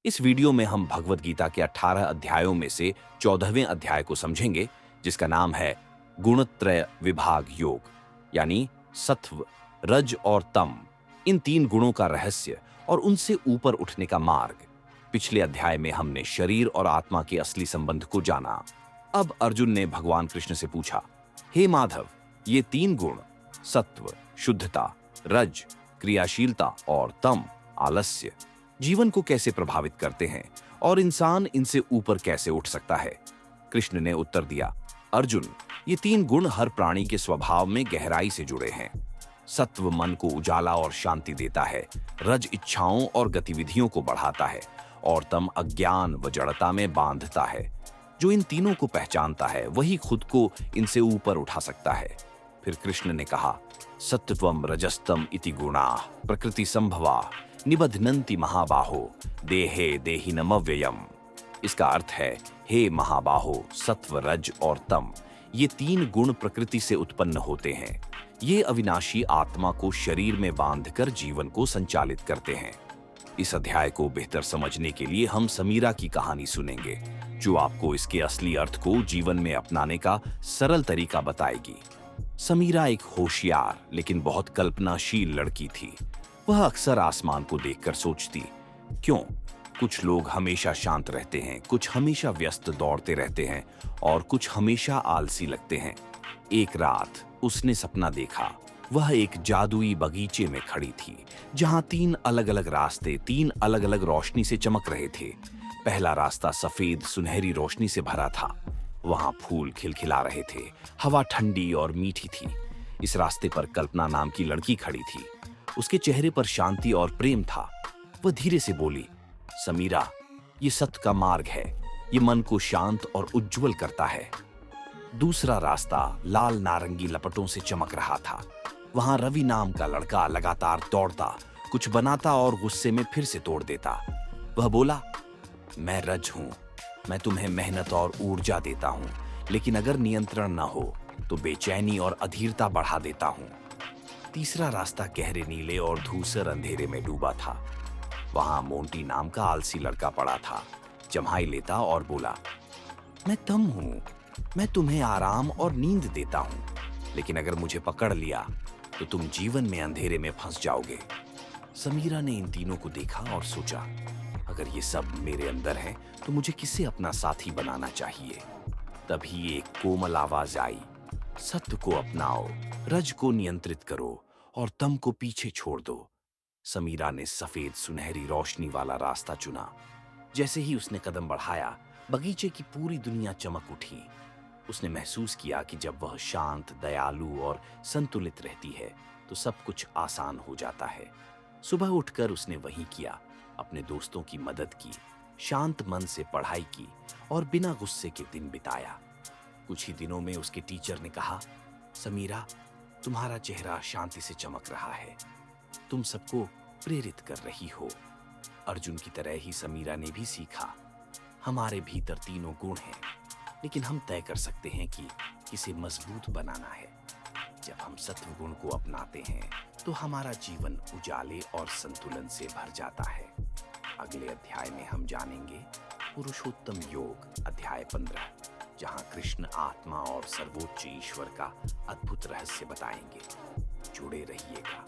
इस वीडियो में हम भगवत गीता के 18 अध्यायों में से 14वें अध्याय को समझेंगे, जिसका नाम है गुणत्रय विभाग योग, यानी सत्व, रज और तम, इन तीन गुणों का रहस्य और उनसे ऊपर उठने का मार्ग। पिछले अध्याय में हमने शरीर और आत्मा के असली संबंध को जाना। अब अर्जुन ने भगवान कृष्ण से पूछा, हे माधव, ये तीन गुण सत्व, शुद्धता, रज, क्रियाशीलता और तम, आलस्य, जीवन को कैसे प्रभावित करते हैं और इंसान इनसे ऊपर कैसे उठ सकता है? कृष्ण ने उत्तर दिया, अर्जुन, ये तीन गुण हर प्राणी के स्वभाव में गहराई से जुड़े हैं। सत्व मन को उजाला और शांति देता है, रज इच्छाओं और गतिविधियों को बढ़ाता है और तम अज्ञान व जड़ता में बांधता है। जो इन तीनों को पहचानता है वही खुद को इनसे ऊपर उठा सकता है। फिर कृष्ण ने कहा, सत्वम रजस्तम इति गुणा प्रकृति संभवा निबध्नन्ति महाबाहो देहे देहिनमव्ययम्। इसका अर्थ है, हे महाबाहो, सत्व, रज और तम, ये तीन गुण प्रकृति से उत्पन्न होते हैं। ये अविनाशी आत्मा को शरीर में बांधकर जीवन को संचालित करते हैं। इस अध्याय को बेहतर समझने के लिए हम समीरा की कहानी सुनेंगे, जो आपको इसके असली अर्थ को जीवन में अपनाने का सरल तरीका बताएगी। समीरा एक होशियार लेकिन बहुत कल्पनाशील लड़की थी। वह अक्सर आसमान को देखकर सोचती, क्यों कुछ लोग हमेशा शांत रहते हैं, कुछ हमेशा व्यस्त दौड़ते रहते हैं और कुछ हमेशा आलसी लगते हैं। एक रात उसने सपना देखा। वह एक जादुई बगीचे में खड़ी थी, जहां तीन अलग अलग रास्ते तीन अलग अलग रोशनी से चमक रहे थे। पहला रास्ता सफेद सुनहरी रोशनी से भरा था। वहां फूल खिलखिला रहे थे, हवा ठंडी और मीठी थी। इस रास्ते पर कल्पना नाम की लड़की खड़ी थी। उसके चेहरे पर शांति और प्रेम था। वह धीरे से बोली, समीरा, ये सत्य का मार्ग है, ये मन को शांत और उज्जवल करता है। दूसरा रास्ता लाल नारंगी लपटों से चमक रहा था। वहां रवि नाम का लड़का लगातार दौड़ता, कुछ बनाता और गुस्से में फिर से तोड़ देता। वह बोला, मैं रज हूं, मैं तुम्हें मेहनत और ऊर्जा देता हूं, लेकिन अगर नियंत्रण न हो तो बेचैनी और अधीरता बढ़ा देता हूं। तीसरा रास्ता गहरे नीले और धूसर अंधेरे में डूबा था। वहां मोंटी नाम का आलसी लड़का पड़ा था, जम्हाई लेता और बोला, मैं तम हूं, मैं तुम्हें आराम और नींद देता हूं, लेकिन अगर मुझे पकड़ लिया तो तुम जीवन में अंधेरे में फंस जाओगे। समीरा ने इन तीनों को देखा और सोचा, अगर ये सब मेरे अंदर है तो मुझे किसे अपना साथी बनाना चाहिए। तभी एक कोमल आवाज आई, सत्य को अपनाओ, रज को नियंत्रित करो और तम को पीछे छोड़ दो। समीरा ने सफेद सुनहरी रोशनी वाला रास्ता चुना। जैसे ही उसने कदम बढ़ाया, बगीचे की पूरी दुनिया चमक उठी। उसने महसूस किया कि जब वह शांत, दयालु और संतुलित रहती है तो सब कुछ आसान हो जाता है। सुबह उठकर उसने वही किया, अपने दोस्तों की मदद की, शांत मन से पढ़ाई की और बिना गुस्से के दिन बिताया। कुछ ही दिनों में उसके टीचर ने कहा, समीरा, तुम्हारा चेहरा शांति से चमक रहा है, तुम सबको प्रेरित कर रही हो। अर्जुन की तरह ही समीरा ने भी सीखा, हमारे भीतर तीनों गुण हैं, लेकिन हम तय कर सकते हैं कि किसे मजबूत बनाना है। जब हम सत्व गुण को अपनाते हैं तो हमारा जीवन उजाले और संतुलन से भर जाता है। अगले अध्याय में हम जानेंगे पुरुषोत्तम योग, अध्याय 15, जहां कृष्ण आत्मा और सर्वोच्च ईश्वर का अद्भुत रहस्य बताएंगे। जुड़े रहिएगा।